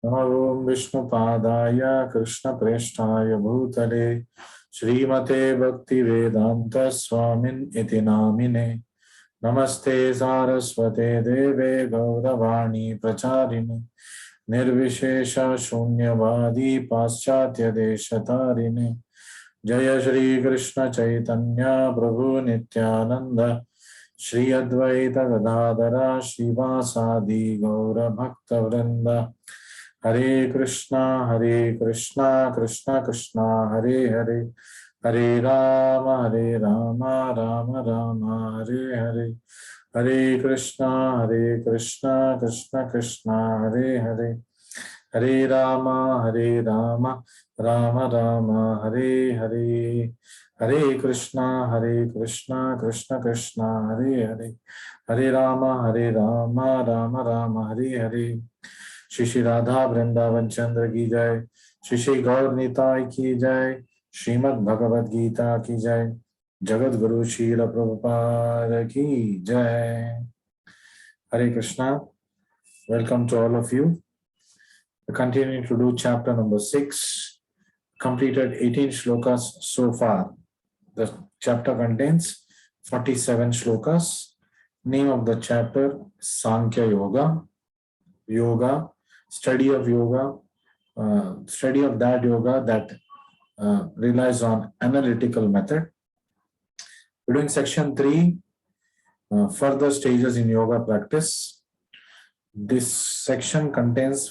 नमो ओं विष्णुपादाय कृष्णप्रेष्ठाय भूतले श्रीमते भक्तिवेदांत स्वामिन् इति नामिने। नमस्ते सारस्वते देवे गौरवाणी प्रचारिणे निर्विशेष शून्यवादी पाश्चात्य देशतारिणे। जय श्री कृष्ण चैतन्य प्रभु नित्यानंद श्री अद्वैत गदाधर श्रीवासादि गौर भक्त वृंद। हरे कृष्णा कृष्णा कृष्णा हरे हरे, हरे राम राम राम हरे हरे। हरे कृष्णा कृष्णा कृष्णा हरे हरे, हरे राम राम राम हरे हरे। हरे कृष्णा कृष्णा कृष्णा हरे हरे, हरे राम राम राम हरे हरे। श्री श्री राधा वृंदावन चंद्र की जय, श्री श्री गौर निताय की जय, श्रीमद् भगवद गीता की जय, जगत गुरु श्रील प्रभुपाद की जय। हरे Krishna, welcome to all of you. We're continuing to do chapter number 6, completed 18 shlokas so far. The chapter contains 47 shlokas. Name of the chapter, Sankhya Yoga. Yoga, study of yoga, study of that yoga that relies on analytical method. We're doing section 3, further stages in yoga practice. This section starts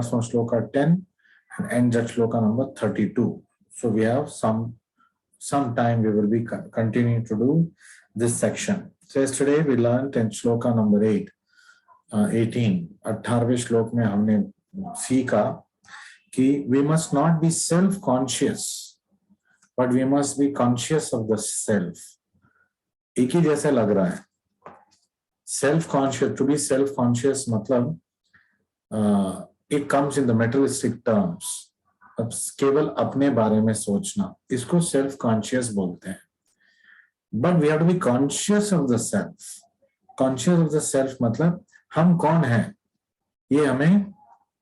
from shloka 10 and ends at shloka number 32. So we have some time we will be continuing to do this section. So yesterday we learned in shloka number 8, 18वें श्लोक में हमने सीखा कि we must not be self-conscious, but we must be conscious of the self. एक ही जैसे लग रहा है। Self-conscious, to be self-conscious मतलब it comes in the materialistic terms. अब केवल अपने बारे में सोचना, इसको self-conscious बोलते हैं. But we have to be conscious of the self. Conscious of the self मतलब हम कौन हैं ये हमें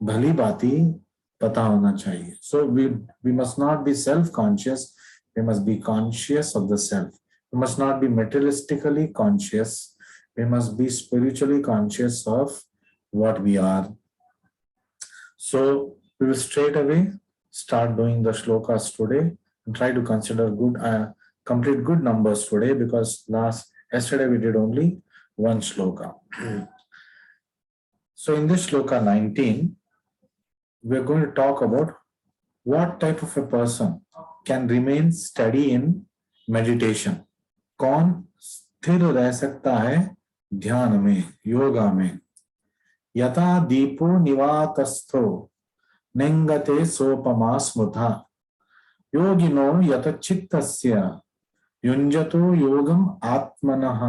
भली बाती पता होना चाहिए. So we must not be self-conscious, we must be conscious of the self. We must not be materialistically conscious, we must be spiritually conscious of what we are. So we will straight away start doing the shlokas today and try to consider complete good numbers today, because yesterday we did only one shloka. So in this shloka 19, we are going to talk about what type of a person can remain steady in meditation. कौन स्थिर रह सकता है ध्यान में, योगा में. यथा दीपो निवातस्थो नेंगते सोपमा स्मृता योगिनो यतचित्तस्य युञ्जतो योगम आत्मनः.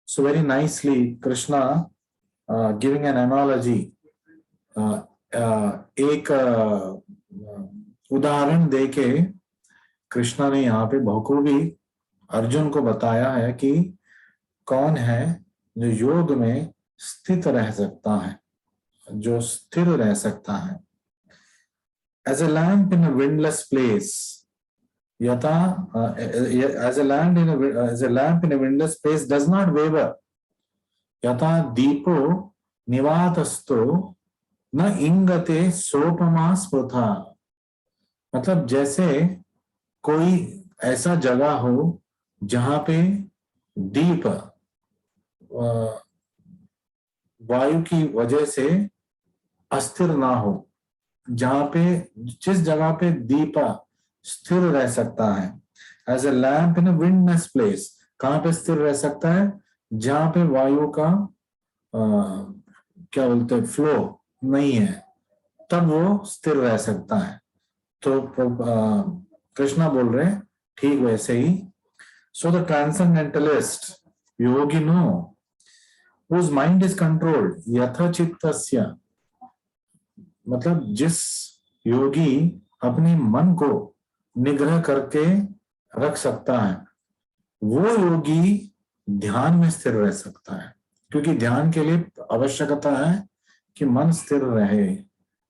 So very nicely Krishna giving an analogy, एक उदाहरण देके कृष्णा ने यहाँ पे बहुखूबी अर्जुन को बताया है कि कौन है जो योग में स्थित रह सकता है, जो स्थिर रह सकता है. As a lamp in a windless place, as a lamp in a windless place does not waver. यथा दीपो निवातस्थो न इंगते सोपमा स्मृता. मतलब जैसे कोई ऐसा जगह हो जहां पे दीप वायु की वजह से अस्थिर ना हो, जहां पे जिस जगह पे दीप स्थिर रह सकता है. As a lamp in a windless place, कहां पे स्थिर रह सकता है, जहां पे वायु का क्या बोलते हैं फ्लो नहीं है, तब वो स्थिर रह सकता है. तो कृष्णा बोल रहे हैं ठीक वैसे ही. सो द ट्रांसेंडेंटलिस्ट योगिनो whose mind is controlled यथाचित्तस्य, मतलब जिस योगी अपने मन को निग्रह करके रख सकता है, वो योगी ध्यान में स्थिर रह सकता है. क्योंकि ध्यान के लिए आवश्यकता है कि मन स्थिर रहे।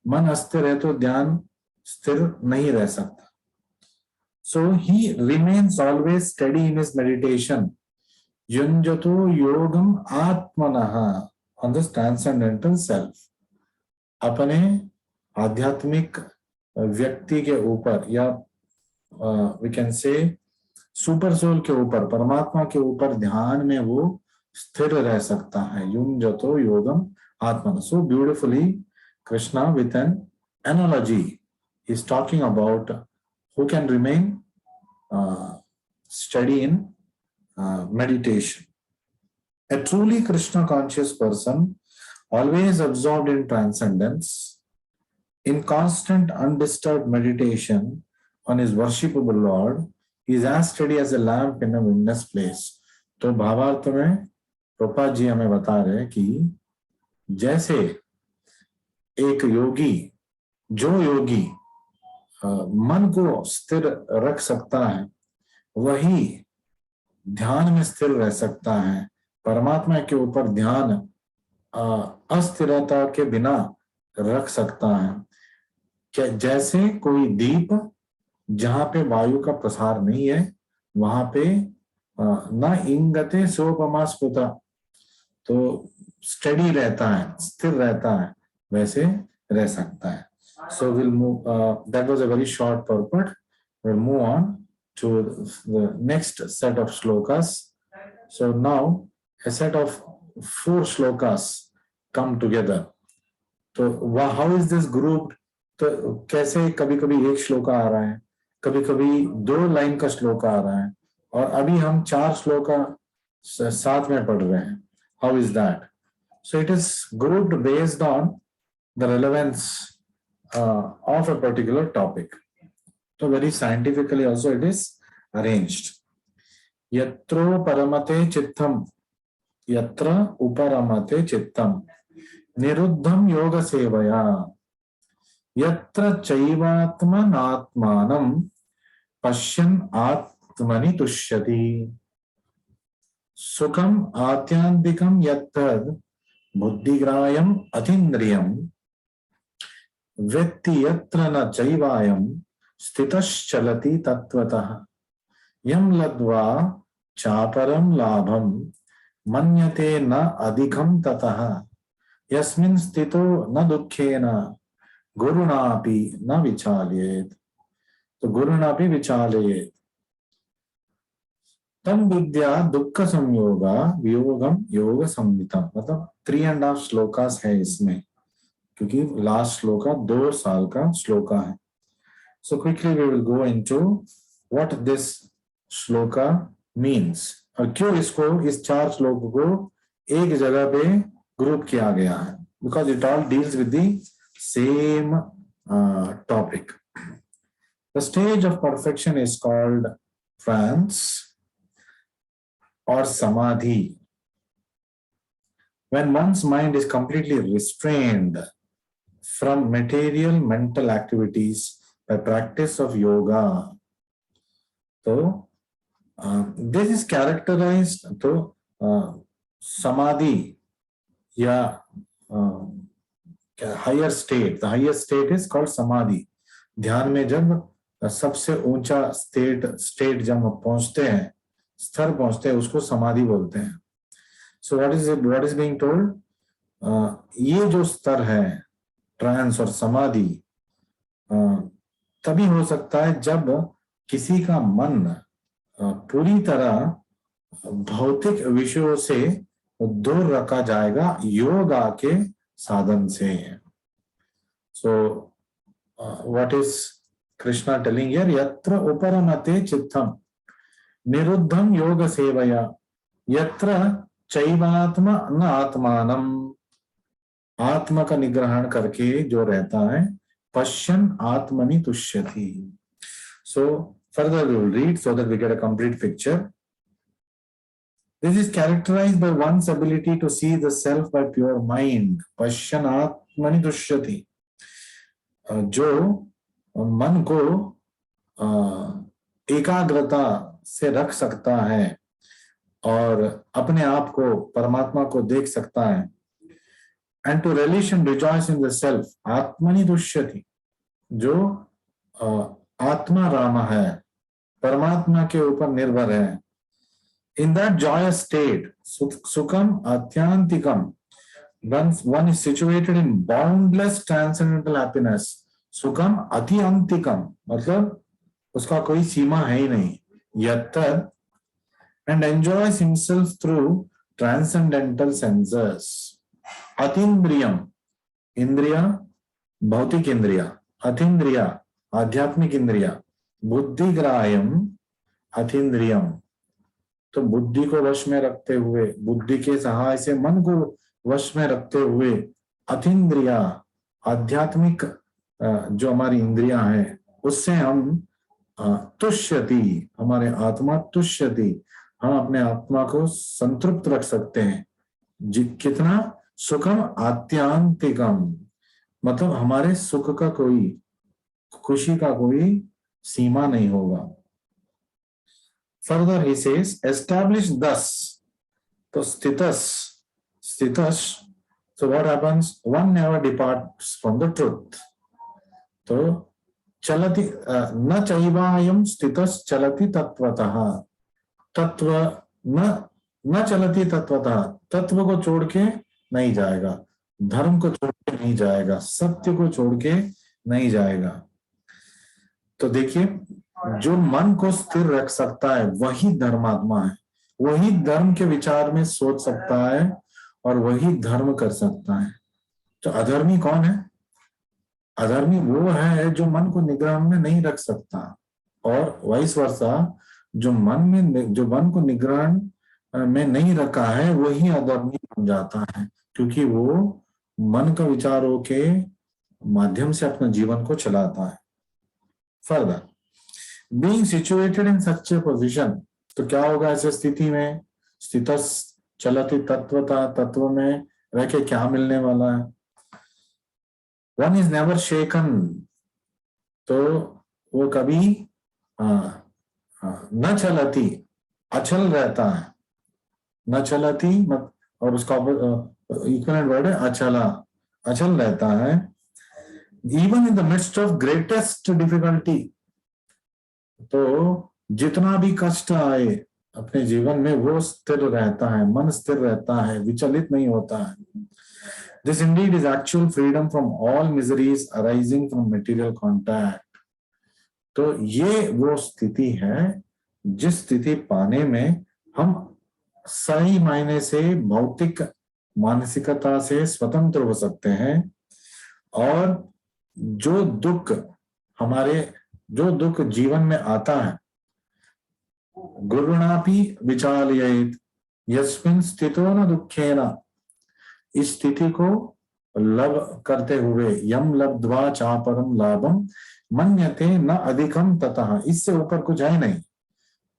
मन अस्थिर है तो ध्यान स्थिर नहीं रह सकता। So he remains always steady in his meditation. Yunjato yogam atmanaha on the transcendental self. अपने आध्यात्मिक व्यक्ति के ऊपर या we can say super soul के ऊपर, परमात्मा के ऊपर ध्यान में वो स्थिर रह सकता है। युंजतो योगम आत्मना. So beautifully Krishna with an analogy is talking about who can remain steady in meditation. A truly Krishna conscious person, always absorbed in transcendence, in constant undisturbed meditation on his worshipable Lord, is as steady as a lamp in a windless place. तो भावार्थ में प्रभुपाद जी हमें बता रहे हैं कि जैसे एक योगी, जो योगी मन को स्थिर रख सकता है, वही ध्यान में स्थिर रह सकता है। परमात्मा के ऊपर ध्यान अस्थिरता के बिना रख सकता है। क्या जैसे कोई दीप जहां पे वायु का प्रसार नहीं है, वहां पे न इंगते सोपमा स्फुटा, तो स्टडी रहता है, स्थिर रहता है, वैसे रह सकता है। So we'll move, that was a very short purport. We'll move on to the next set of shlokas. So now a set of 4 shlokas come together. तो how is this grouped? तो कैसे कभी कभी एक श्लोका आ रहा है, कभी कभी 2 लाइन का श्लोका आ रहा है, और अभी हम 4 श्लोका साथ में पढ़ रहे हैं. How is that? So it is grouped based on the relevance of a particular topic. So very scientifically also it is arranged. Yatro paramate chittam, yatra uparamate chittam, niruddham yoga sevaya, yatra chaivatman atmanam, pashyan atmani tushyati, sukham atyandikam yattad, buddhigrayam atindriyam, व्यक्ति यत्र न चैवायं स्थितश्चलति तत्वतः यं लब्ध्वा चापरं लाभं मन्यते न अधिकं ततः यस्मिन् स्थितो न दुःखेन गुरुणापि न विचालयेत्. तो गुरुणापि विचालयेत्. तम विद्या दुःख संयोगा वियोगम योग संहितम. मतलब 3.5 श्लोकास है इसमें, क्योंकि लास्ट श्लोका 2 साल का श्लोका है. So quickly we will go into what this shloka means और क्यों इसको इस 4 श्लोक को एक जगह पे ग्रुप किया गया है. Because it all deals with the same topic. The stage of perfection is called trance or samadhi. When one's mind is completely restrained from material mental activities by practice of yoga. So this is characterized to samadhi, yeah, higher state. The highest state is called samadhi. ध्यान में जब सबसे ऊंचा state जब पहुंचते हैं, स्तर पहुंचते हैं, उसको समाधि बोलते हैं. So what is being told? ये जो स्तर है ट्रांस और समाधि तभी हो सकता है जब किसी का मन पूरी तरह भौतिक विषयों से दूर रखा जाएगा योगा के साधन से. So what is Krishna telling here? Yatra uparamate chittam niruddham yoga sevaya yatra चैवात्मा न आत्मानम. आत्मा का निग्रहण करके जो रहता है, पश्यन आत्मनि तुष्यति. So further we will read so that we get a complete picture. This is characterized by one's ability to see the self by pure mind. पश्यन आत्मनि तुष्यति. जो मन को एकाग्रता से रख सकता है और अपने आप को, परमात्मा को देख सकता है, and to relish and rejoice in the self. आत्मनि तुष्यति, जो आत्मा रामा है, परमात्मा के ऊपर निर्भर है. In that joyous state, sukham atyantikam, one is situated in boundless transcendental happiness. सुखम अतिअंतिकम, मतलब उसका कोई सीमा है ही नहीं. यत्तद, and enjoys himself through transcendental senses. अतीन्द्रियम, इंद्रिया भौतिक इंद्रिया, अतीन्द्रिया आध्यात्मिक इंद्रिया, बुद्धिग्राह्यम अतीन्द्रियम, तो बुद्धि को वश में रखते हुए, बुद्धि के सहाय से मन को वश में रखते हुए, अतीन्द्रिया आध्यात्मिक जो हमारी इंद्रियां हैं उससे हम तुष्यति, हमारे आत्मा तुष्यति, हम अपने आत्मा को संतृप्त रख सकते हैं. कितना? सुखम आत्यांतिकम, मतलब हमारे सुख का कोई, खुशी का कोई सीमा नहीं होगा. Further he says, established thus, तो स्थितस, so what happens? One never departs from the truth. तो चलति न चैवायम स्थितस चलति तत्वतः, तत्व न चलति तत्वतः, तत्व को छोड़ के नहीं जाएगा, धर्म को छोड़ के नहीं जाएगा, सत्य को छोड़ के नहीं जाएगा. तो देखिए, जो मन को स्थिर रख सकता है वही धर्मात्मा है, वही धर्म के विचार में सोच सकता है और वही धर्म कर सकता है. तो अधर्मी कौन है? अधर्मी वो है जो मन को निग्रह में नहीं रख सकता, और वाइस वर्सा, जो मन को निग्रह में नहीं रखा है वही अधर्मी बन जाता है, क्योंकि वो मन का विचारों के माध्यम से अपने जीवन को चलाता है. Further, being situated in such A position, तो क्या होगा ऐसे स्थिति में? स्थितस चलति तत्वता, तत्व में रह के क्या मिलने वाला है? वन इज नेवर शेकन, तो वो कभी न चलती, अचल रहता है. न चलती और उसका इक्विवेलेंट वर्ड है अचला, अचल रहता है. Even in the midst of greatest difficulty, तो जितना भी कष्ट आए अपने जीवन में वो स्थिर रहता है, मन स्थिर रहता है, विचलित नहीं होता है. This indeed is actual freedom from all miseries arising from material contact. तो ये वो स्थिति है जिस स्थिति पाने में हम सही मायने से भौतिक मानसिकता से स्वतंत्र हो सकते हैं, और जो दुख जीवन में आता है, गुरुणापि विचालयेत यस्मिन् स्थितो न दुःखेन, इस स्थिति को लभ करते हुए, यम लब्ध्वा चापरम लाभम मन्यते न अधिकम ततः, इससे ऊपर कुछ है नहीं,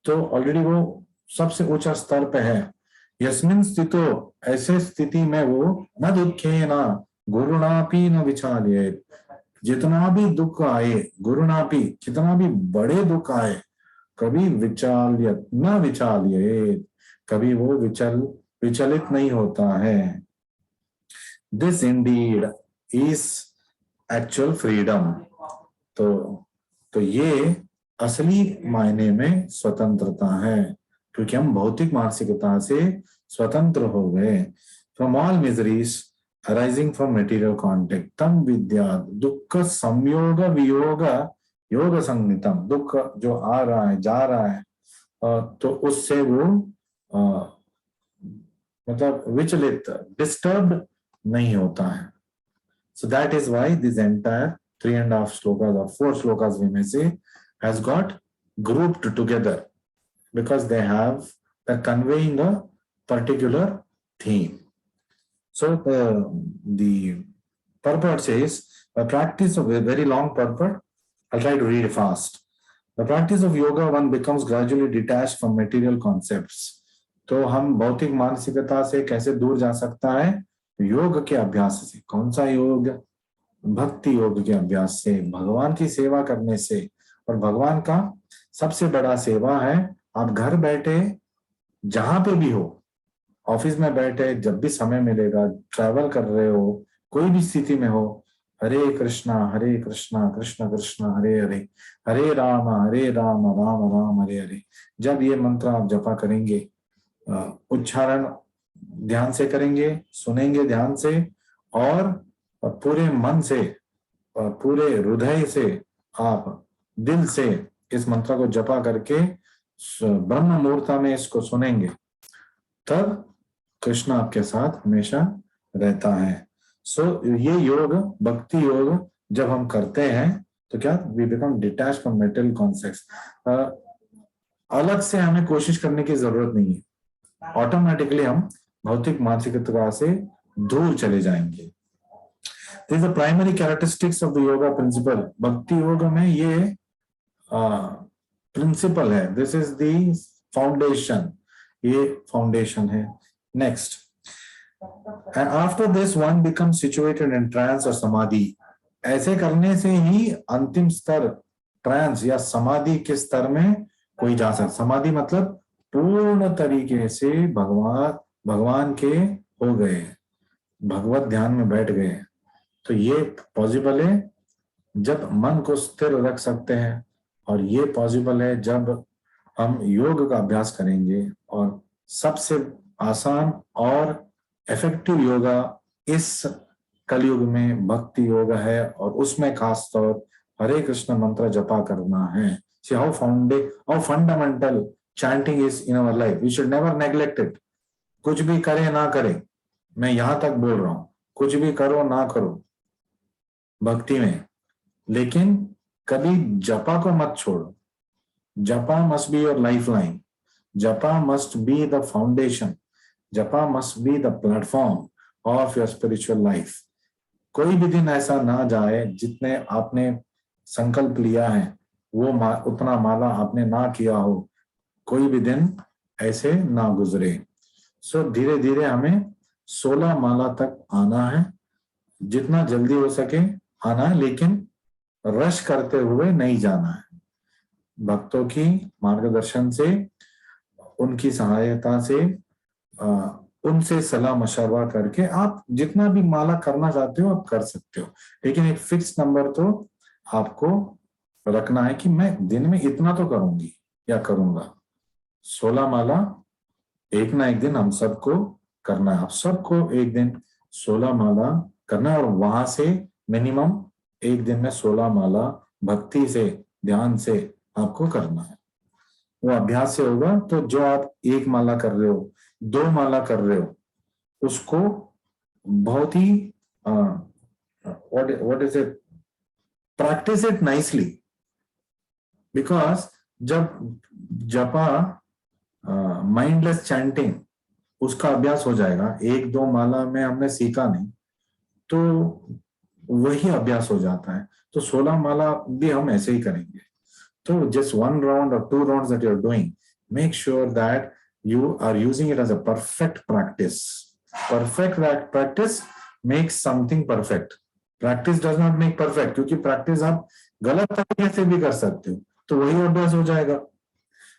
तो ऑलरेडी वो सबसे ऊंचा स्तर पे है. यस्मिन् स्थितो, ऐसे स्थिति में वो न दुःखेन गुरुणापि न विचालयेत, जितना भी दुख आए, गुरुणापि, कितना भी बड़े दुख आए, कभी विचाल्यत न विचाल्येत, कभी वो विचलित नहीं होता है. This indeed is actual freedom. तो ये असली मायने में स्वतंत्रता है, क्योंकि हम भौतिक मानसिकता से स्वतंत्र हो गए. From all miseries arising from material contact, तम विद्या दुख संयोग वियोग योग संगीतम, दुख जो आ रहा है, जा रहा है, तो उससे वो मतलब विचलित, डिस्टर्ब नहीं होता है. So that is why this entire 3.5 shlokas or 4 shlokas we may say has got grouped together, because they're conveying a particular theme. So the purport says, by practice of a very long purport, I'll try to read fast. The practice of yoga, one becomes gradually detached from material concepts. तो हम भौतिक मानसिकता से कैसे दूर जा सकता है? योग के अभ्यास से. कौन सा योग? भक्ति योग के अभ्यास से, भगवान की सेवा करने से. और भगवान का सबसे बड़ा सेवा है, आप घर बैठे जहां पे भी हो ऑफिस में बैठे, जब भी समय मिलेगा, ट्रैवल कर रहे हो, कोई भी स्थिति में हो, हरे कृष्णा कृष्ण कृष्ण हरे हरे, हरे राम राम राम हरे हरे। जब ये मंत्र आप जपा करेंगे, उच्चारण ध्यान से करेंगे, सुनेंगे ध्यान से, और पूरे मन से, पूरे हृदय से, आप दिल से इस मंत्र को जपा करके ब्रह्म मुहूर्त में इसको सुनेंगे, तब कृष्ण आपके साथ हमेशा रहता है। ये योग, भक्ति योग जब हम करते हैं तो क्या, we become detach from material concepts. अलग से हमें कोशिश करने की जरूरत नहीं है, ऑटोमेटिकली हम भौतिक मानसिकता से दूर चले जाएंगे। This is the primary characteristics of the yoga principle. भक्ति योग में ये प्रिंसिपल है, दिस इज द फाउंडेशन, ये फाउंडेशन है। Next, and after this one become situated in trance और समाधि। ऐसे करने से ही अंतिम स्तर ट्रांस या समाधि के स्तर में कोई जा सकता। समाधि मतलब पूर्ण तरीके से भगवान के हो गए, भगवत ध्यान में बैठ गए। तो ये पॉसिबल है जब मन को स्थिर रख सकते हैं, और ये पॉसिबल है जब हम योग का अभ्यास करेंगे। और सबसे आसान और इफेक्टिव योगा इस कलयुग में भक्ति योग है, और उसमें खास तौर हरे कृष्ण मंत्र जपा करना है। See how fundamental chanting is in our life. We should never neglect it. कुछ भी करे ना करे, मैं यहां तक बोल रहा हूं, कुछ भी करो ना करो भक्ति में, लेकिन कभी जपा को मत छोड़ो। जपा must be your life line, जपा मस्ट बी द फाउंडेशन, जपा must be the platform of your spiritual life. कोई भी दिन ऐसा ना जाए जितने आपने संकल्प लिया है वो उतना माला आपने ना किया हो, कोई भी दिन ऐसे ना गुजरे। सो धीरे धीरे हमें 16 माला तक आना है, जितना जल्दी हो सके आना है, लेकिन रश करते हुए नहीं जाना है। भक्तों की मार्गदर्शन से, उनकी सहायता से, उनसे सलाह मशवरा करके आप जितना भी माला करना चाहते हो आप कर सकते हो, लेकिन एक फिक्स नंबर तो आपको रखना है कि मैं दिन में इतना तो करूंगी या करूंगा। 16 माला एक ना एक दिन हम सबको करना है। आप सबको एक दिन 16 माला करना है, और वहां से मिनिमम एक दिन में 16 माला भक्ति से, ध्यान से आपको करना है। वो अभ्यास से होगा। तो जो आप 1 माला कर रहे हो, 2 माला कर रहे हो, उसको बहुत ही what is it, practice it nicely, because जब जपा माइंडलेस चैंटिंग उसका अभ्यास हो जाएगा, 1-2 माला में हमने सीखा नहीं तो वही अभ्यास हो जाता है। तो 16 माला भी हम ऐसे ही करेंगे। तो जस्ट 1 राउंड और 2 rounds that you are doing, make sure that you are using it as a perfect practice. Perfect practice makes something perfect. Practice does not make perfect, क्योंकि practice आप गलत तरीके से भी कर सकते हो, तो वही अभ्यास हो जाएगा।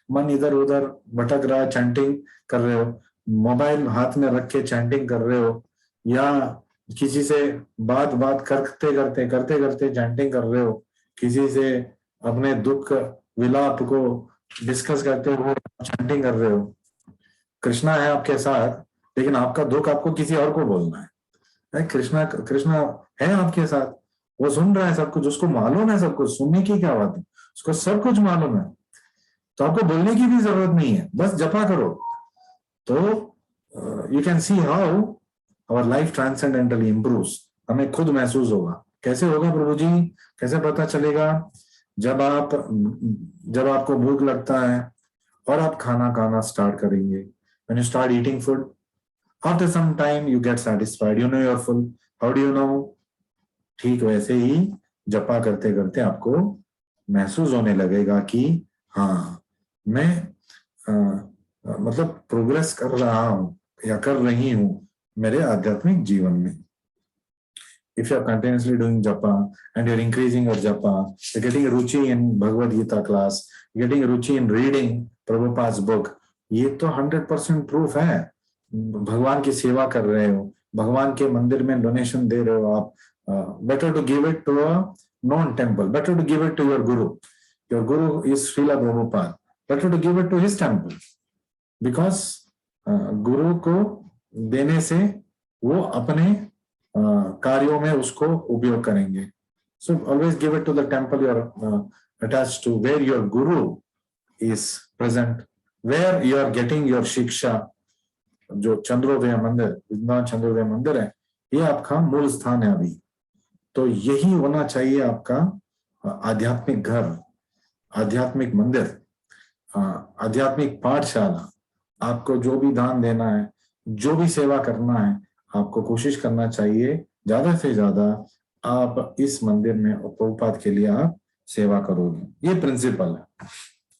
मन इधर उधर भटक रहा है, चैंटिंग कर रहे हो, मोबाइल हाथ में रख के चैंटिंग कर रहे हो, या किसी से बात करते करते चैंटिंग कर रहे हो, किसी से अपने दुख विलाप को डिस्कस करते हुए चैंटिंग कर रहे हो। कृष्णा है आपके साथ, लेकिन आपका दुख आपको किसी और को बोलना है। कृष्णा है आपके साथ, वो सुन रहा है सब कुछ, उसको मालूम है सब कुछ, सुनने की क्या बात है, उसको सब कुछ मालूम है, तो आपको बोलने की भी जरूरत नहीं है, बस जपा करो। तो you can see how our life transcendentally improves. हमें खुद महसूस होगा। कैसे होगा प्रभु जी, कैसे पता चलेगा? जब आपको भूख लगता है और आप खाना खाना स्टार्ट करेंगे, when you start eating food, after some time you get satisfied, you know you're full. How do you know? ठीक वैसे ही जपा करते करते आपको महसूस होने लगेगा कि हाँ मैं मतलब प्रोग्रेस कर रहा हूँ या कर रही हूँ मेरे आध्यात्मिक जीवन में। If you are continuously doing japa and you're increasing your japa, you're getting ruchi in Bhagavad Gita class, you're getting ruchi in reading Prabhupada's book, ये तो 100% प्रूफ है भगवान की सेवा कर रहे हो, भगवान के मंदिर में डोनेशन दे रहे हो आप, better to give it to a non temple, better to give it to your guru. Your guru is Srila Prabhupada, better to give it to his temple, because गुरु को देने से वो अपने कार्यों में उसको उपयोग करेंगे. So always give it to the temple you are attached to, where your guru is present, where you are getting your शिक्षा. जो चंद्रोदय मंदिर, वृंदावन चंद्रोदय मंदिर है, ये आपका मूल स्थान है अभी. तो यही होना चाहिए आपका आध्यात्मिक घर, आध्यात्मिक मंदिर, आध्यात्मिक पाठशाला. आपको जो भी दान देना है, जो भी सेवा करना है, आपको कोशिश करना चाहिए ज्यादा से ज्यादा आप इस मंदिर में प्रभुपाद के लिए आप सेवा करोगे. ये प्रिंसिपल है.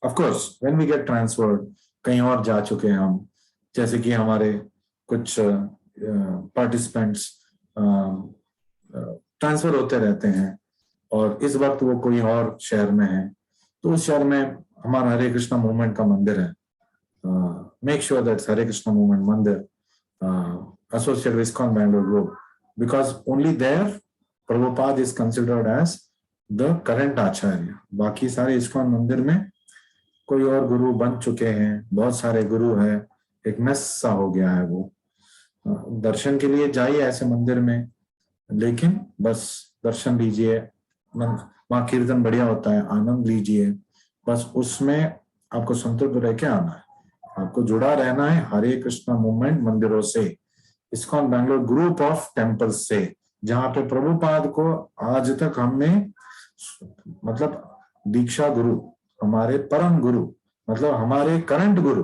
Of course when we get transferred, कहीं और जा चुके हैं हम, जैसे कि हमारे कुछ पार्टिसिपेंट्स ट्रांसफर होते रहते हैं और इस वक्त वो कोई और शहर में है, तो उस शहर में हमारा हरे कृष्णा मूवमेंट का मंदिर है. Make sure that Hare Krishna movement मंदिर associated with ISKCON Bangalore group, because only there Prabhupada is considered as the current acharya. बाकी सारे ISKCON मंदिर में कोई और गुरु बन चुके हैं, बहुत सारे गुरु हैं, एक मेस सा हो गया है वो. दर्शन के लिए जाइए ऐसे मंदिर में, लेकिन बस दर्शन लीजिए, वहाँ कीर्तन बढ़िया होता है, आनंद लीजिए, बस उसमें आपको संतुष्ट रह के आना है. आपको जुड़ा रहना है हरे कृष्णा मूवमेंट मंदिरों से, ISKCON Bangalore group of temples से, जहां पे प्रभुपाद को आज तक हमने मतलब दीक्षा गुरु, हमारे परम गुरु, मतलब हमारे करंट गुरु,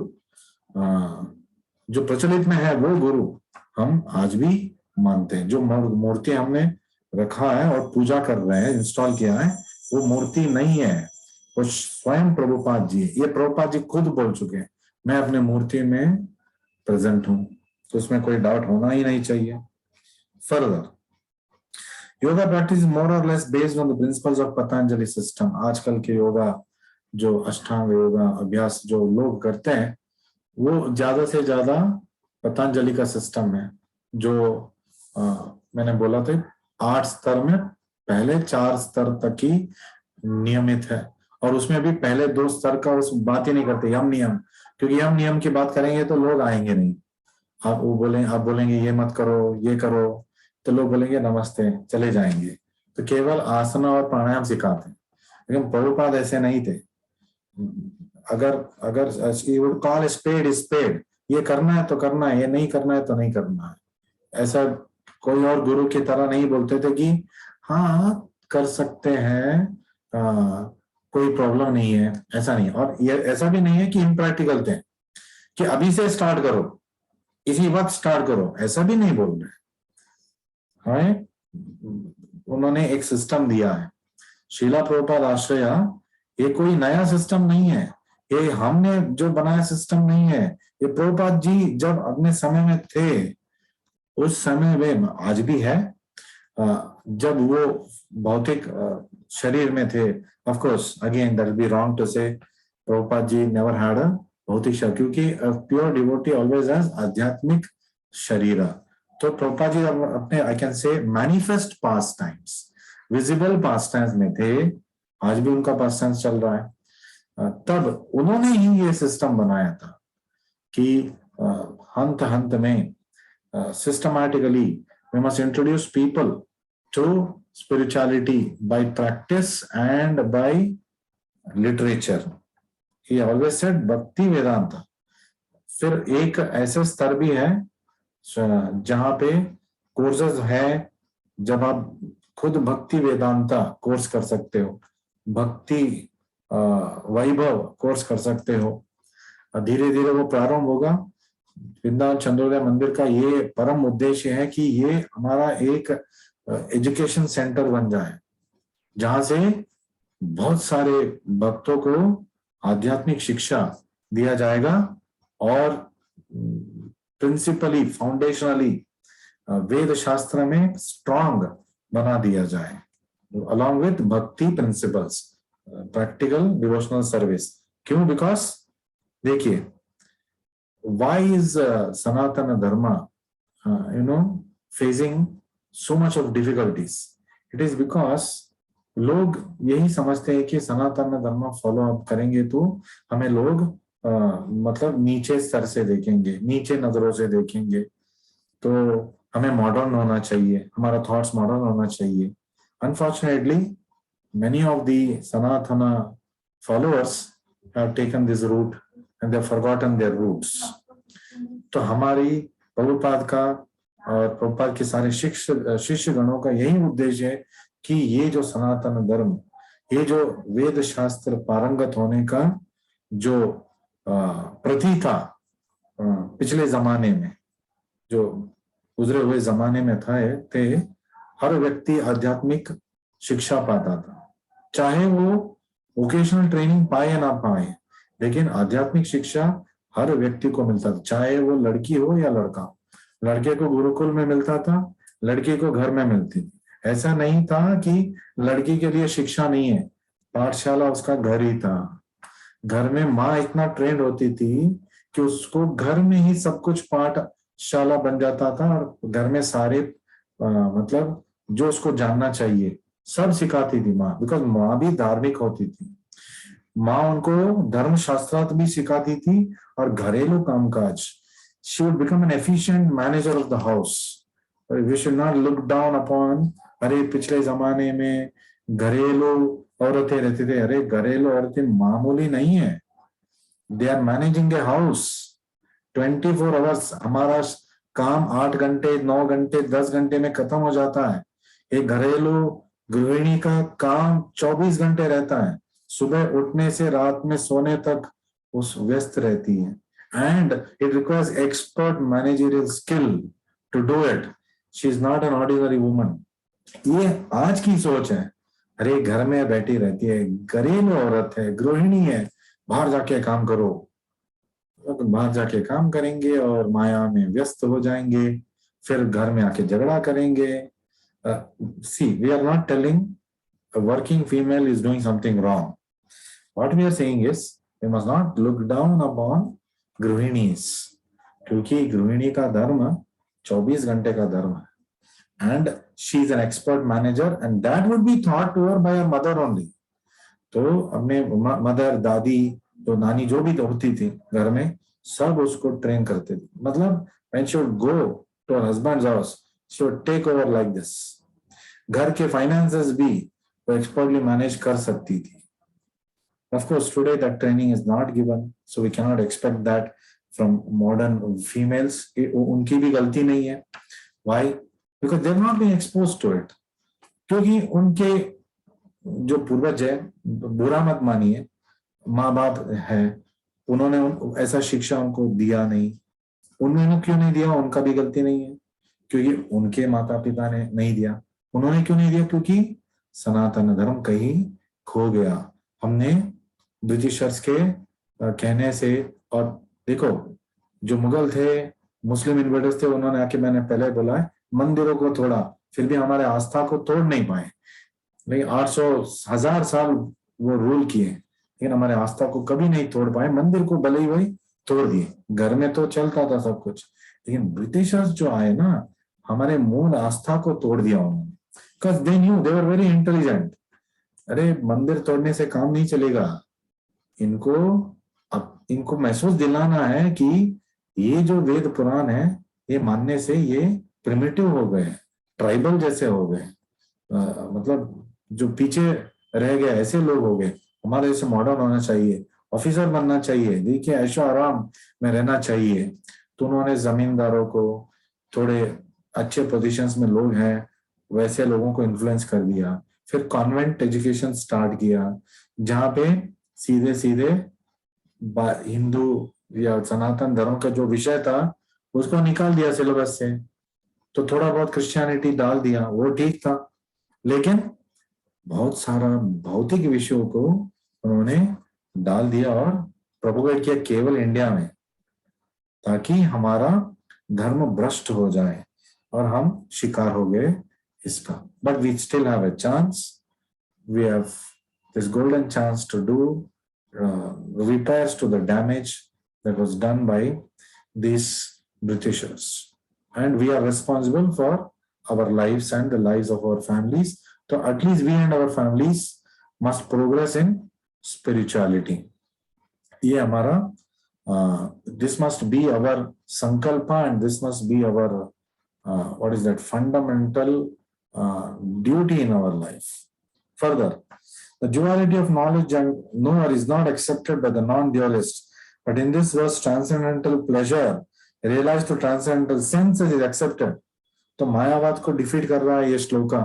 जो प्रचलित में है वो गुरु हम आज भी मानते हैं. जो मूर्ति हमने रखा है और पूजा कर रहे हैं, इंस्टॉल किया है, वो मूर्ति नहीं है, वो स्वयं प्रभुपाद जी. ये प्रभुपाद जी खुद बोल चुके हैं, मैं अपने मूर्ति में प्रेजेंट हूं. तो उसमें कोई डाउट होना ही नहीं चाहिए. फर्दर, योगा प्रैक्टिस मोर और less based on the principles of Patanjali system. आजकल के योगा, जो अष्टांग योगा अभ्यास जो लोग करते हैं, वो ज्यादा से ज्यादा पतंजलि का सिस्टम है, जो मैंने बोला था 8 स्तर में पहले 4 स्तर तक ही नियमित है, और उसमें भी पहले 2 स्तर का उस बात ही नहीं करते, यम नियम, क्योंकि यम नियम की बात करेंगे तो लोग आएंगे नहीं. आप बोलेंगे ये मत करो, ये करो, तो लोग बोलेंगे नमस्ते, चले जाएंगे. तो केवल आसना और प्राणायाम सिखाते हैं, लेकिन प्रभुपाद ऐसे नहीं थे. अगर कॉल स्पेड स्पेड, ये करना है तो करना है, ये नहीं करना है तो नहीं करना है. ऐसा कोई और गुरु की तरह नहीं बोलते थे कि हाँ कर सकते हैं, कोई प्रॉब्लम नहीं है, ऐसा नहीं. और ये ऐसा भी नहीं है कि इम्प्रैक्टिकल थे कि अभी से स्टार्ट करो, इसी वक्त स्टार्ट करो, ऐसा भी नहीं बोल रहे हैं. उन्होंने एक सिस्टम दिया है. शीला प्रभुपाद आश्रया ये कोई नया सिस्टम नहीं है, ये हमने जो बनाया सिस्टम नहीं है. ये प्रभुपाद जी जब अपने समय में थे, उस समय में आज भी है, जब वो भौतिक शरीर में थे. Of course again that will be wrong to say Prabhupada ji never had a भौतिक शरीर, क्योंकि प्योर डिवोटी ऑलवेज हैज आध्यात्मिक शरीर. तो प्रभुपाद जी अपने I can say manifest past times, visible past times में थे, आज भी उनका पास्ट टाइम्स चल रहा है. तब उन्होंने ही ये सिस्टम बनाया था कि हंत हंत में systematically we must introduce people to spirituality by practice and by literature. He always said भक्ति वेदांत. फिर एक ऐसा स्तर भी है जहां पे कोर्सेज है, जब आप खुद भक्ति वेदांता कोर्स कर सकते हो, भक्ति वैभव कोर्स कर सकते हो. धीरे धीरे वो प्रारंभ होगा. वृंदावन चंद्रोदय मंदिर का ये परम उद्देश्य है कि ये हमारा एक एजुकेशन सेंटर बन जाए, जहां से बहुत सारे भक्तों को आध्यात्मिक शिक्षा दिया जाएगा और प्रिंसिपली फाउंडेशनली वेद शास्त्र में स्ट्रांग बना दिया जाए, अलॉन्ग विद भक्ति प्रिंसिपल्स, प्रैक्टिकल डिवोशनल सर्विस. क्यों? बिकॉज देखिए why is Sanatana Dharma, facing so much of difficulties? It is because लोग यही समझते हैं कि सनातन धर्म फॉलो अप करेंगे तो हमें लोग मतलब नीचे स्तर से देखेंगे, नीचे नजरों से देखेंगे, तो हमें मॉडर्न होना चाहिए, हमारा थॉट्स मॉडर्न होना चाहिए. Unfortunately many of the Sanatana followers have taken this route and they have forgotten their roots. तो हमारी प्रभुपाद का और प्रभुपाद के सारे शिष्य गणों का यही उद्देश्य है कि ये जो सनातन धर्म, ये जो वेद शास्त्र पारंगत होने का जो प्रति था पिछले जमाने में, जो गुजरे हुए जमाने में थे, हर व्यक्ति आध्यात्मिक शिक्षा पाता था, चाहे वो वोकेशनल ट्रेनिंग पाए या ना पाए, लेकिन आध्यात्मिक शिक्षा हर व्यक्ति को मिलता था, चाहे वो लड़की हो या लड़का हो. लड़के को गुरुकुल में मिलता था, लड़की को घर में मिलती थी. ऐसा नहीं था कि लड़की के लिए शिक्षा नहीं है, पाठशाला उसका घर ही था. घर में माँ इतना ट्रेंड होती थी कि उसको घर में ही सब कुछ पाठशाला बन जाता था और घर में सारे मतलब जो उसको जानना चाहिए सब सिखाती थी माँ, बिकॉज माँ भी धार्मिक होती थी. माँ उनको धर्म शास्त्रार्थ भी सिखाती थी और घरेलू कामकाज. She would become an efficient manager of the house. We should not look down upon, अरे पिछले जमाने में घरेलू औरतें रहती थे. अरे घरेलू औरतें मामूली नहीं है. They are managing a house 24 hours. हमारा काम 8 घंटे 9 घंटे 10 घंटे में खत्म हो जाता है. एक घरेलू गृहिणी का काम 24 घंटे रहता है. सुबह उठने से रात में सोने तक उस व्यस्त रहती है. And it requires expert managerial skill to do it. She is not an ordinary woman. ये आज की सोच है. अरे घर में बैठी रहती है, घरेलू औरत है, गृहिणी है, बाहर जाके काम करो. बाहर जाके काम करेंगे और माया में व्यस्त हो जाएंगे, फिर घर में आके झगड़ा करेंगे. See, we are not telling a working female is doing something wrong. What we are saying is we must not look down upon गृहिणीज, क्योंकि गृहिणी का धर्म 24 घंटे का धर्म है. And she is an expert manager and that would be taught to her by her mother only. तो अपने मदर, दादी, तो नानी जो भी होती थी घर में, सब उसको ट्रेन करते थे. मतलब when she would go to her husband's house, she would take over like this. घर के फाइनेंसेस भी वो एक्सपर्टली मैनेज कर सकती थी. Of course, today that training is not given, so we cannot expect that from modern females. उनकी भी गलती नहीं है. Why? Because they have not been exposed to it. क्योंकि उनके जो पूर्वज है, बुरा मत मानिए, माँ बाप है, उन्होंने ऐसा शिक्षा उनको दिया नहीं. उन्होंने क्यों नहीं दिया, उनका भी गलती नहीं है, क्योंकि उनके माता पिता ने नहीं दिया. उन्होंने क्यों नहीं दिया, क्योंकि सनातन धर्म कहीं खो गया. हमने ब्रिटिशर्स के कहने से, और देखो जो मुगल थे, मुस्लिम इन्वेडर्स थे, उन्होंने आके, मैंने पहले बोला है, मंदिरों को तोड़ा, फिर भी हमारे आस्था को तोड़ नहीं पाए. नहीं, 800,000 साल वो रूल किए, लेकिन हमारे आस्था को कभी नहीं तोड़ पाए. मंदिर को भले ही वही तोड़ दिए, घर में तो चलता था सब कुछ, लेकिन ब्रिटिशर्स जो आए ना, हमारे मूल आस्था को तोड़ दिया उन्होंने. Because they knew, they were very intelligent. अरे मंदिर तोड़ने से काम नहीं चलेगा. इनको महसूस दिलाना है कि ये जो वेद पुराण है, ये मानने से ये प्रिमिटिव हो गए, ट्राइबल जैसे हो गए, मतलब जो पीछे रह गए ऐसे लोग हो गए. हमारे जैसे मॉडर्न होना चाहिए, ऑफिसर बनना चाहिए, देखिए ऐशो आराम में रहना चाहिए. तो उन्होंने जमींदारों को, थोड़े अच्छे पोजीशंस में लोग हैं वैसे लोगों को इन्फ्लुएंस कर दिया. फिर कॉन्वेंट एजुकेशन स्टार्ट किया, जहाँ पे सीधे सीधे हिंदू या सनातन धर्म का जो विषय था उसको निकाल दिया सिलेबस से. तो थोड़ा बहुत क्रिश्चियनिटी डाल दिया, वो ठीक था, लेकिन बहुत सारा भौतिक विषयों को उन्होंने डाल दिया और प्रोपोगेट किया केवल इंडिया में, ताकि हमारा धर्म भ्रष्ट हो जाए और हम शिकार हो गए इसका. But we still have a chance, we have this golden chance to do repairs to the damage that was done by these Britishers, and we are responsible for our lives and the lives of our families. So at least we and our families must progress in spirituality. ये हमारा this must be our sankalpa, and this must be our what is that fundamental duty in our life. Further, the duality of knowledge and knower is not accepted by the non-dualist, but in this verse, transcendental pleasure realized through transcendental senses is accepted. तो मायावाद को defeat कर रहा है ये श्लोका,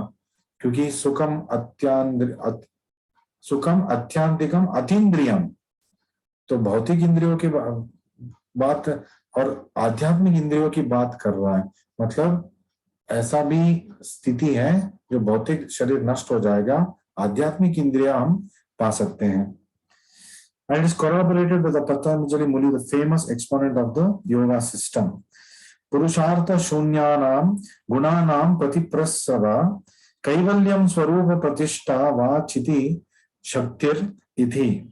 क्योंकि सुखम अत्यांतिकम अतीन्द्रियम, तो भौतिक इंद्रियों की बात और आध्यात्मिक इंद्रियों की बात कर रहा है। मतलब ऐसा भी स्थिति है जो भौतिक शरीर नष्ट हो जाएगा, आध्यात्मिक इंद्रिया हम पा सकते हैं। And it is corroborated by the Patanjali Muni, the famous exponent of the yoga system. पुरुषार्थ शून्यानाम गुणानाम प्रतिप्रसवा कैवल्यम स्वरूप प्रतिष्ठा वा चिति शक्तिर इति.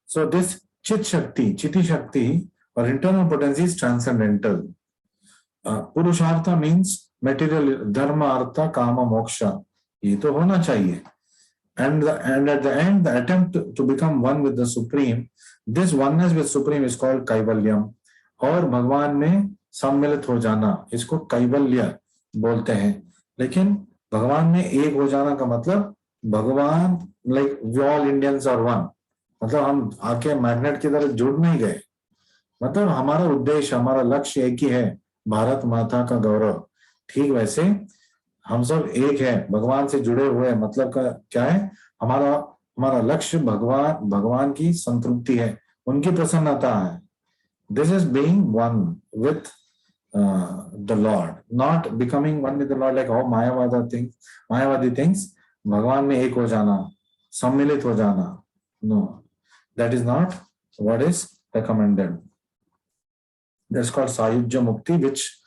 So this chit shakti, chiti shakti or internal potency is transcendental. पुरुषार्थ means material, dharma, artha, kama, moksha. ये तो होना चाहिए. And at the end, the attempt to become one with the Supreme, this oneness with Supreme is called Kaivalyam. और भगवान में सम्मिलित हो जाना, इसको कैवल्य बोलते हैं. लेकिन भगवान में एक हो जाना का मतलब भगवान like we all Indians are one, मतलब हम आके मैग्नेट की तरह जुड़ नहीं गए. मतलब हमारा उद्देश्य, हमारा लक्ष्य एक ही है, भारत माता का गौरव. ठीक वैसे हम सब एक है, भगवान से जुड़े हुए. मतलब का क्या है, हमारा लक्ष्य भगवान की संतृप्ति है, उनकी प्रसन्नता है. This is being one with the Lord, not becoming one with the Lord like how Mayavadi thinks, भगवान में एक हो जाना, सम्मिलित हो जाना. No, that is not what is recommended. That's called Sayujya Mukti, which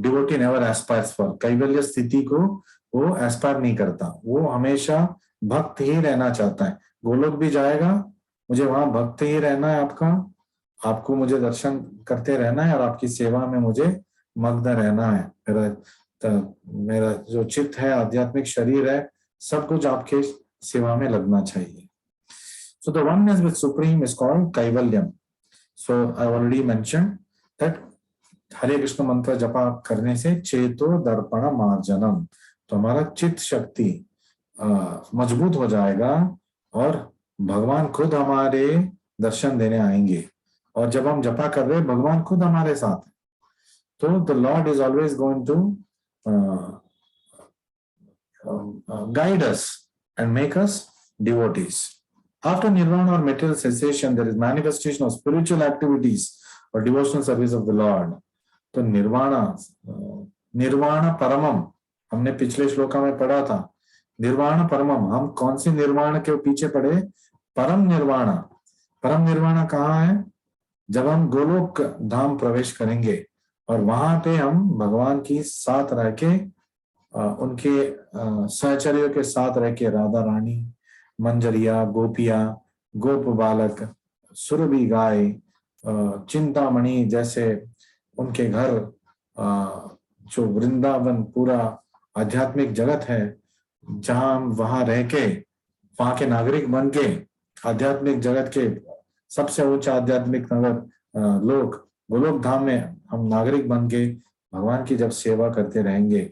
devotee never aspires for. कैवल्य स्थिति को वो एस्पायर नहीं करता, वो हमेशा भक्त ही रहना चाहता है. गोलोक भी जाएगा, मुझे वहां भक्त ही रहना है, आपको मुझे दर्शन करते रहना है और आपकी सेवा में मुझे मग्न रहना है. मेरा जो चित्त है, आध्यात्मिक शरीर है, सब कुछ आपके सेवा में लगना चाहिए. So the oneness with Supreme is called Kaivalyam. So I already mentioned that हरे कृष्ण मंत्र जपा करने से चेतो दर्पण मार्जनम, तो हमारा चित्त शक्ति मजबूत हो जाएगा और भगवान खुद हमारे दर्शन देने आएंगे. और जब हम जपा कर रहे, भगवान खुद हमारे साथ है. तो the lord is always going to guide us and make us devotees. After nirvana or material cessation, there is manifestation of spiritual activities or devotional service of the Lord. तो निर्वाण परमम, हमने पिछले श्लोका में पढ़ा था. निर्वाण परमम, हम कौन से निर्वाण के पीछे पढ़े? परम निर्वाण. परम निर्वाण कहाँ है? जब हम गोलोक धाम प्रवेश करेंगे और वहां पे हम भगवान की साथ रह के, उनके सहचर्यों के साथ रह के, राधा रानी, मंजरिया, गोपिया, गोप बालक, सुरभि गाय, चिंतामणि जैसे उनके घर, जो वृंदावन पूरा आध्यात्मिक जगत है, जहां हम वहां रह के, वहां के नागरिक बन के, आध्यात्मिक जगत के सबसे ऊंचा आध्यात्मिक नगर लोक गोलोक धाम में हम नागरिक बन के भगवान की जब सेवा करते रहेंगे.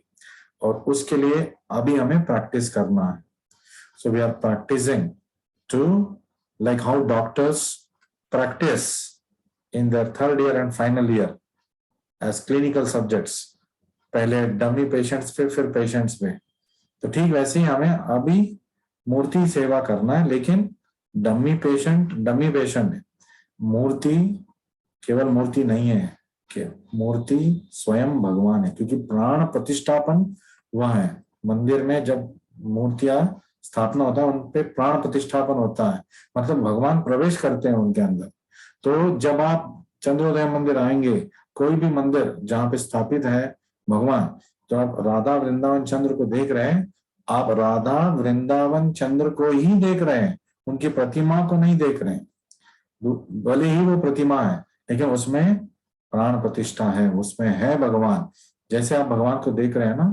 और उसके लिए अभी हमें प्रैक्टिस करना है. So we are practising to like how doctors practise in their third year and final year as clinical subjects. पहले डमी पेशेंट्स पे, फिर पेशेंट्स पे. तो ठीक वैसे ही हमें अभी मूर्ति सेवा करना है. लेकिन डमी पेशेंट है, मूर्ति केवल मूर्ति नहीं है, कि मूर्ति स्वयं भगवान है, क्योंकि प्राण प्रतिष्ठापन वह है. मंदिर में जब मूर्तियां स्थापना होता है, उन पे प्राण प्रतिष्ठापन होता है, मतलब भगवान प्रवेश करते हैं उनके अंदर. तो जब आप चंद्रोदय मंदिर आएंगे, कोई भी मंदिर जहाँ पे स्थापित है भगवान, तो आप राधा वृंदावन चंद्र को देख रहे हैं, आप राधा वृंदावन चंद्र को ही देख रहे हैं, उनकी प्रतिमा को नहीं देख रहे हैं. भले ही वो प्रतिमा है, लेकिन उसमें प्राण प्रतिष्ठा है, उसमें है भगवान। जैसे आप भगवान को देख रहे हैं ना,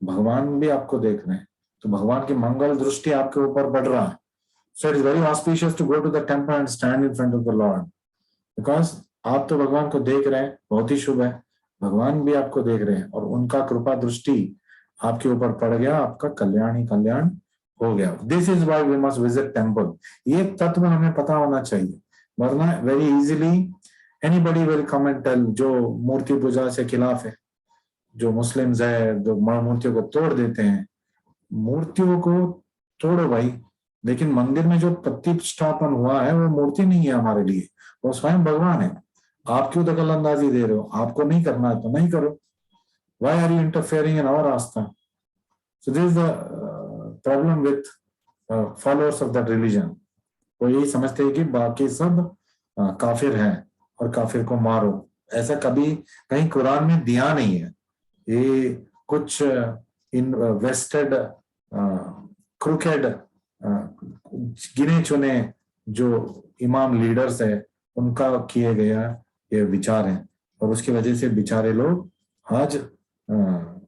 भगवान भी आपको देख रहे हैं, तो भगवान की मंगल दृष्टि आपके ऊपर बढ़ रहा है। So it is very auspicious to go to the temple and stand in front of the lord, because आप तो भगवान को देख रहे हैं, बहुत ही शुभ है। भगवान भी आपको देख रहे हैं और उनका कृपा दृष्टि आपके ऊपर पड़ गया, आपका कल्याण ही कल्याण हो गया। This is why we must visit temple. ये तत्व हमें पता होना चाहिए, वरना very easily anybody will come and tell, जो मूर्ति पूजा से खिलाफ है, जो मुस्लिम्स है, जो मूर्तियों को तोड़ देते हैं, मूर्तियों को तोड़ो भाई, लेकिन मंदिर में जो प्रतिष्ठापन हुआ है वो मूर्ति नहीं है हमारे लिए, वो स्वयं भगवान है। आप क्यों दखल अंदाजी दे रहे हो? आपको नहीं करना है तो नहीं करो। Why are you interfering in our आस्था? So this is the problem with followers of that religion. वो यही समझते हैं कि बाकी सब काफिर हैं और काफिर को मारो। ऐसा कभी कहीं कुरान में दिया नहीं है। ये कुछ इन वेस्टेड क्रूकेड गिने चुने जो इमाम लीडर्स है उनका किए गया ये विचार है, और उसकी वजह से बेचारे लोग आज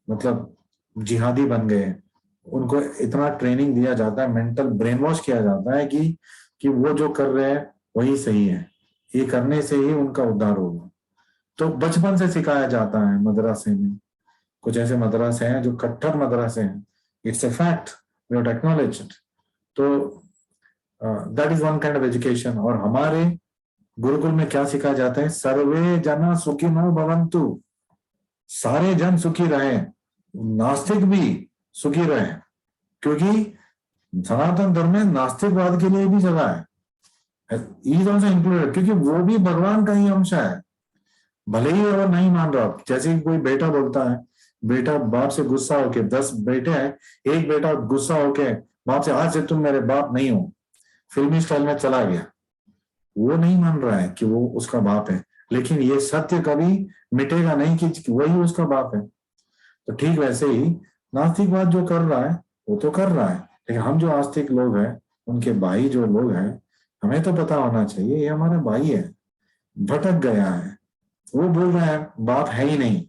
मतलब जिहादी बन गए हैं। उनको इतना ट्रेनिंग दिया जाता है, मेंटल ब्रेन वॉश किया जाता है कि वो जो कर रहे हैं वही सही है, ये करने से ही उनका उद्धार होगा। तो बचपन से सिखाया जाता है मदरसे में। कुछ ऐसे मदरसे हैं जो कट्टर मदरसे हैं, it's a fact, we have acknowledge it. तो that is one kind of education. और हमारे गुरुकुल में क्या सिखाया जाता है? सर्वे जना सुखिनो भवन्तु, सारे जन सुखी रहे, नास्तिक भी सुखी रहे, क्योंकि सनातन धर्म में नास्तिकवाद के लिए भी जगह है, इज ऑल्सो इंक्लूडेड, क्योंकि वो भी भगवान का ही अंश है। भले ही अगर नहीं मान रहा, जैसे कि कोई बेटा बोलता है, बेटा बाप से गुस्सा होके, 10 बेटे हैं, एक बेटा गुस्सा होके बाप से, आज से तुम मेरे बाप नहीं हो, फिल्मी स्टाइल में चला गया, वो नहीं मान रहा है कि वो उसका बाप है, लेकिन ये सत्य कभी मिटेगा नहीं कि वही उसका बाप है। तो ठीक वैसे ही नास्तिकवाद जो कर रहा है वो तो कर रहा है, लेकिन हम जो आस्तिक लोग हैं, उनके भाई जो लोग हैं, हमें तो पता होना चाहिए ये हमारा भाई है, भटक गया है, वो बोल रहा है बाप है ही नहीं।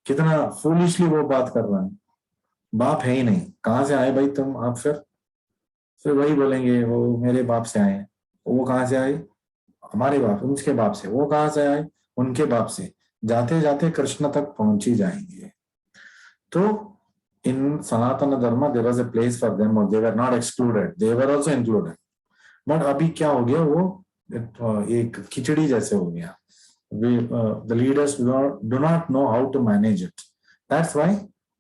कितना फूलिशली वो बात कर रहा है, बाप है ही नहीं, कहां से आए भाई तुम? आप फिर वही बोलेंगे वो मेरे बाप से आए। वो कहां से आए? हमारे बाप, उनके बाप से। वो कहां से आए? उनके बाप से। जाते जाते कृष्ण तक पहुंच ही जाएंगे। तो in Sanatan Dharma there was a place for them, और they were not excluded, they were also included. But अभी क्या हो गया, वो एक खिचड़ी जैसे हो गया। The leaders do not know how to manage it. That's why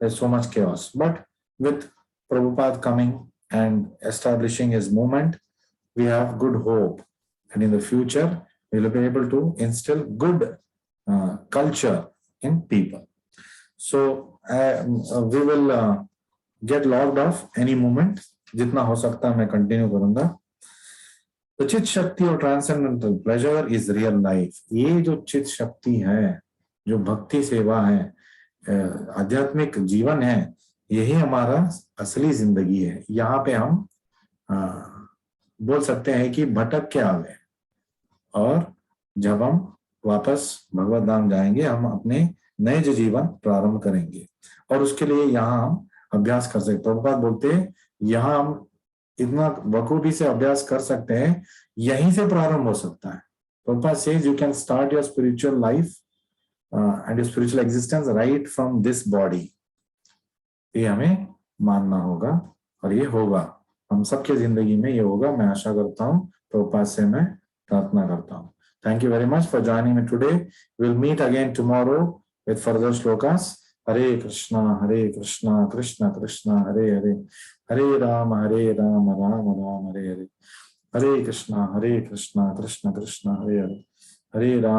there's so much chaos. But with Prabhupada coming and establishing his movement, we have good hope. And in the future, we will be able to instill good culture in people. So we will get logged off any moment. जितना हो सकता है मैं continue करूंगा। तो चित शक्ति और transcendental pleasure is real life. ये जो चित शक्ति है, जो भक्ति सेवा है, आध्यात्मिक जीवन है, यही हमारा असली जिंदगी है। यहाँ पे हम बोल सकते हैं कि भटक के आ गए, और जब हम वापस भगवत धाम जाएंगे, हम अपने नए जो जीवन प्रारंभ करेंगे, और उसके लिए यहाँ हम अभ्यास कर सकते। प्रभुपाद बोलते हैं यहाँ हम इतना बखूबी से अभ्यास कर सकते हैं, यहीं से प्रारंभ हो सकता है। Prabhupada says you can start your spiritual life and your spiritual existence right from this body. ये हमें मानना होगा, और ये होगा, हम सबके जिंदगी में ये होगा, मैं आशा करता हूँ। प्रभुपाद से मैं प्रार्थना करता हूँ। Thank you very much for joining me today. Will meet again tomorrow with further shlokas. Hare Krishna Krishna Krishna Hare Hare, Hare Ram Ram Ram Hare Hare, Hare Krishna Krishna Krishna Hare Hare, Hare Ram.